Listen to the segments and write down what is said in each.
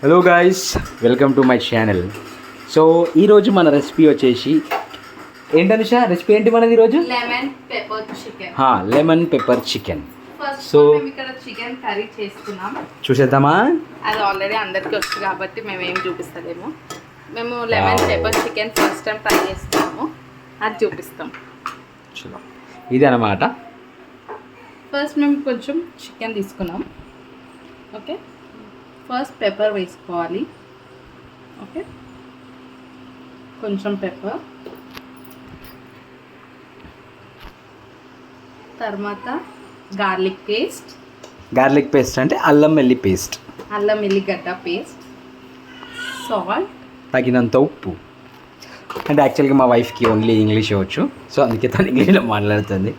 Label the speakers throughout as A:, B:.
A: Hello guys, welcome to my channel. So ఈరోజు మన recipe వచ్చేసి ఏంటనుష రెసిపీ ఏంటి మనది ఈరోజు?
B: Lemon pepper chicken.
A: Lemon pepper chicken.
B: So మేము ఇక్కడ చికెన్ కర్రీ చేసుకున్నాం.
A: చూసేద్దామా?
B: అది ఆల్రెడీ అందరికీ వస్తుంది కాబట్టి మేము ఏం చూపిస్తలేము. మేము lemon pepper chicken first time try చేస్తున్నాము, అది చూపిస్తాం.
A: చలో, ఇది అన్నమాట.
B: ఫస్ట్ మేము కొంచెం చికెన్ తీసుకున్నాం. ఓకే, ఫస్ట్ పెప్పర్ వేసుకోవాలి. ఓకే, కొంచెం పెప్పర్, తర్వాత గార్లిక్ పేస్ట్
A: అంటే అల్లం వెల్లి పేస్ట్,
B: అల్లం ఎల్లిగడ్డ పేస్ట్, సాల్ట్,
A: తగినంత ఉప్పు. అంటే యాక్చువల్గా మా వైఫ్కి ఓన్లీ ఇంగ్లీష్ వచ్చు, సో అందుకే తను ఇంగ్లీష్లో మాట్లాడుతుంది.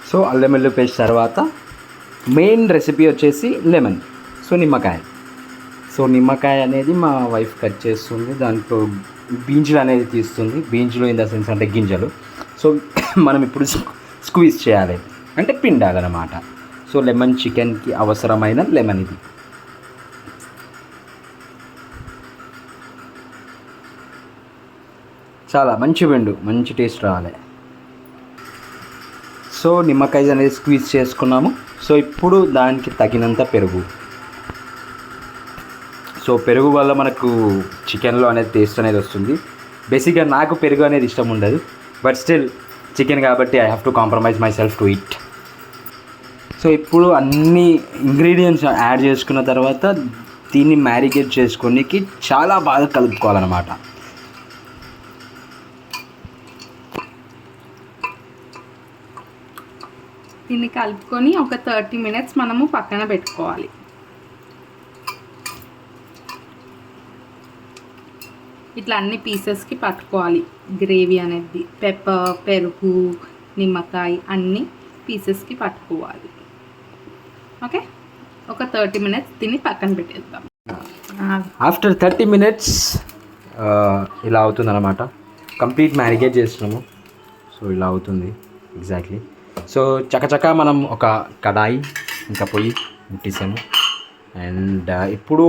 A: సో అల్లం వెల్లుల్లి పేస్ట్ తర్వాత మెయిన్ రెసిపీ వచ్చేసి లెమన్. సో నిమ్మకాయ అనేది మా వైఫ్ కట్ చేస్తుంది, దాంట్లో బీంజులు అనేది తీస్తుంది. బీంజులు ఇన్ ద సెన్స్ అంటే గింజలు. సో మనం ఇప్పుడు స్క్వీజ్ చేయాలి, అంటే పిండాలన్నమాట. సో లెమన్ చికెన్కి అవసరమైన లెమన్ ఇది. చాలా మంచి పిండు, మంచి టేస్ట్ రావాలి. సో నిమ్మకాయ అనేది స్క్వీజ్ చేసుకున్నాము. సో ఇప్పుడు దానికి తగినంత పెరుగు. సో పెరుగు వల్ల మనకు చికెన్లో అనేది టేస్ట్ అనేది వస్తుంది. బేసిక్గా నాకు పెరుగు అనేది ఇష్టం ఉండదు, బట్ స్టిల్ చికెన్ కాబట్టి I have to compromise my self to it. So ఇప్పుడు అన్ని ఇంగ్రీడియంట్స్ యాడ్ చేసుకున్న తర్వాత దీన్ని మ్యారినేట్ చేసుకోనికి చాలా బాగా కలుపుకోవాలన్నమాట.
B: దీన్ని కలుపుకొని ఒక 30 minutes మనము పక్కన పెట్టుకోవాలి. ఇట్లా అన్ని పీసెస్కి పట్టుకోవాలి గ్రేవీ అనేది. పెప్పర్, పెరుగు, నిమ్మకాయ అన్ని పీసెస్కి పట్టుకోవాలి. ఓకే, ఒక 30 minutes దీన్ని పక్కన పెట్టేద్దాం.
A: ఆఫ్టర్ 30 minutes ఇలా అవుతుందన్నమాట. కంప్లీట్ మ్యారినేట్ చేస్తున్నాము. సో ఇలా అవుతుంది ఎగ్జాక్ట్లీ. సో చకచకా మనం ఒక కడాయి ఇంకా పొయ్యి ముట్టేసాము. అండ్ ఇప్పుడు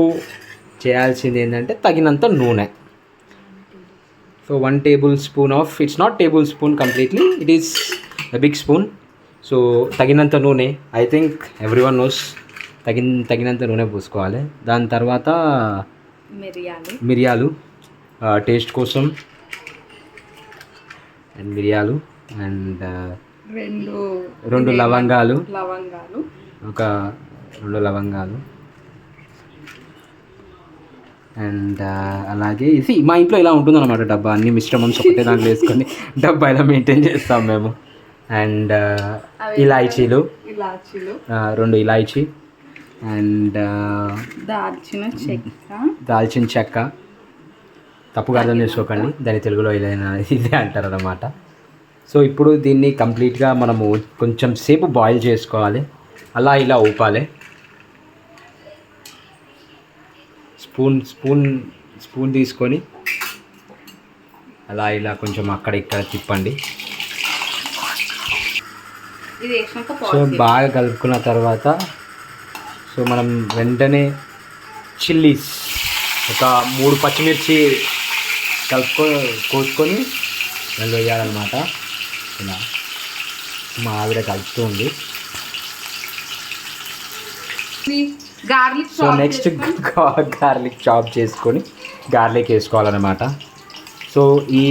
A: చేయాల్సింది ఏంటంటే తగినంత నూనె. So 1 tablespoon of, it's not tablespoon completely, it is a big spoon. So తగినంత నూనె, I think everyone knows, తగినంత నూనె పోసుకోవాలి. దాని తర్వాత మిరియాలు టేస్ట్ కోసం, అండ్ మిరియాలు, అండ్ రెండు లవంగాలు, ఒక 2 లవంగాలు, అండ్ అలాగే ఇది మా ఇంట్లో ఇలా ఉంటుందన్నమాట డబ్బా. అన్ని మిశ్రమం ఒకటే దాంట్లో వేసుకొని డబ్బా ఇలా మెయింటైన్ చేస్తాం మేము. అండ్ ఇలాచీలు, 2 ఇలాచీ, అండ్ దాల్చిన చెక్క. తప్పుగా అర్థం చేసుకోకండి, దాని తెలుగులో ఇలా ఇదే అంటారు అన్నమాట. సో ఇప్పుడు దీన్ని కంప్లీట్గా మనము కొంచెం సేపు బాయిల్ చేసుకోవాలి. అలా ఇలా ఊపాలి. స్పూన్ తీసుకొని అలా ఇలా కొంచెం అక్కడ ఇక్కడ తిప్పండి. సో బాగా కలుపుకున్న తర్వాత సో మనం వెంటనే చిల్లీస్ ఒక 3 పచ్చిమిర్చి కోసుకొని దానిలో వేయాలన్నమాట. ఇలా మా ఆవిడ కలుపుతూ ఉంది. సో నెక్స్ట్ గార్లిక్ చాప్ చేసుకొని గార్లిక్ వేసుకోవాలన్నమాట. సో ఈ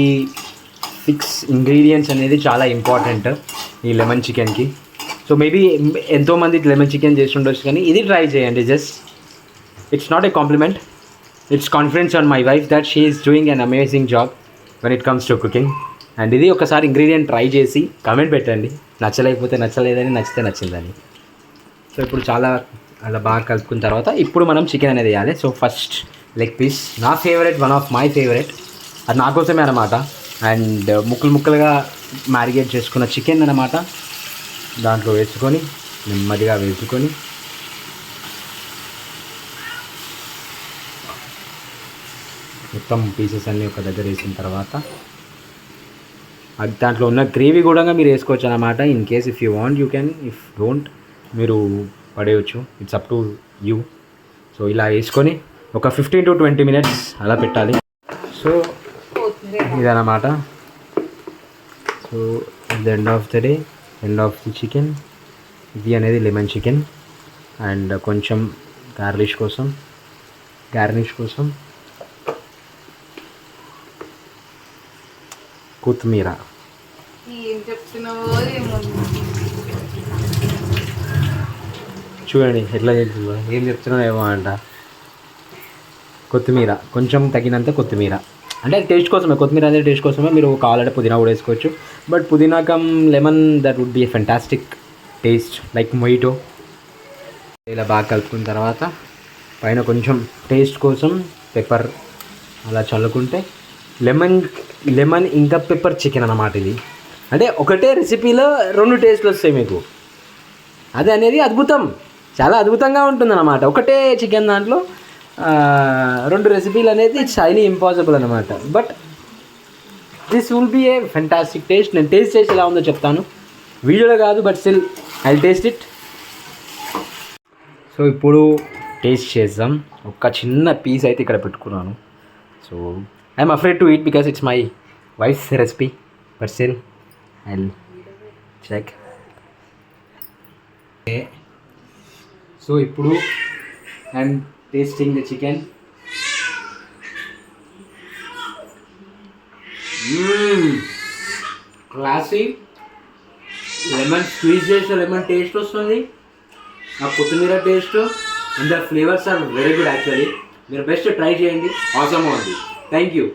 A: 6 ఇంగ్రీడియంట్స్ అనేది చాలా ఇంపార్టెంట్ ఈ లెమన్ చికెన్కి. సో మేబీ ఎంతోమంది లెమన్ చికెన్ చేసి ఉండొచ్చు, కానీ ఇది ట్రై చేయండి. Just it's not a compliment, it's confidence on my wife that she is doing an amazing job when it comes to cooking. And ఇది ఒకసారి ఇంగ్రీడియంట్ ట్రై చేసి కమెంట్ పెట్టండి, నచ్చలేకపోతే నచ్చలేదని, నచ్చితే నచ్చిందని. సో ఇప్పుడు చాలా అలా బాగా కలుపుకున్న తర్వాత ఇప్పుడు మనం చికెన్ అనేది వేయాలి. సో ఫస్ట్ లెగ్ పీస్, నా favourite, one of my favourite, అది నా కోసమే అనమాట. అండ్ ముక్కలుగా మ్యారినేట్ చేసుకున్న చికెన్ అనమాట దాంట్లో వేసుకొని నెమ్మదిగా వేసుకొని మొత్తం పీసెస్ అన్నీ ఒక దగ్గర వేసిన తర్వాత అది దాంట్లో ఉన్న గ్రేవీ కూడా మీరు వేసుకోవచ్చు అన్నమాట. In case if you want you can, if don't మీరు పడేయచ్చు, it's up to you. So ఇలా వేసుకొని ఒక 15 to 20 minutes అలా పెట్టాలి. సో ఇదన్నమాట. So at the end of the day, end of the chicken, ఇది అనేది లెమన్ చికెన్. అండ్ కొంచెం గార్నిష్ కోసం కొత్తిమీర.
B: ఏం చెప్తున్నావో ఏమో.
A: చూడండి ఎట్లా చెప్తుందో, ఏం చెప్తున్నావు ఏమో అంట. కొత్తిమీర, కొంచెం తగినంత కొత్తిమీర, అంటే టేస్ట్ కోసమే, కొత్తిమీర అనేది టేస్ట్ కోసమే. మీరు కావాలంటే పుదీనా కూడా వేసుకోవచ్చు, but pudina cum lemon that would be a fantastic taste like mojito. ఇలా బాగా కలుపుకున్న తర్వాత పైన కొంచెం టేస్ట్ కోసం పెప్పర్ అలా చల్లుకుంటే లెమన్ ఇంకా పెప్పర్ చికెన్ అన్నమాట ఇది. అంటే ఒకటే రెసిపీలో 2 టేస్ట్లు వస్తాయి మీకు. అది అనేది అద్భుతం, చాలా అద్భుతంగా ఉంటుందన్నమాట. ఒకటే చికెన్ దాంట్లో 2 రెసిపీలు అనేది ఇట్స్ హైలీ ఇంపాసిబుల్ అనమాట. But this will be a fantastic taste. నేను టేస్ట్ చేసి ఎలా ఉందో చెప్తాను, వీడియోలో కాదు, but still I taste it. So ఇప్పుడు టేస్ట్ చేద్దాం. ఒక చిన్న పీస్ అయితే ఇక్కడ పెట్టుకున్నాను. So I'm afraid to eat because it's my wife's recipe, but still I will check. So ఇప్పుడు I'm tasting the chicken. Classy, lemon squeeze చేస్తే lemon taste వస్తుంది, ఆ కొత్తిమీర టేస్ట్ and the flavours are very good actually. మీరు best try చేయండి, awesome ఉంది. Thank you.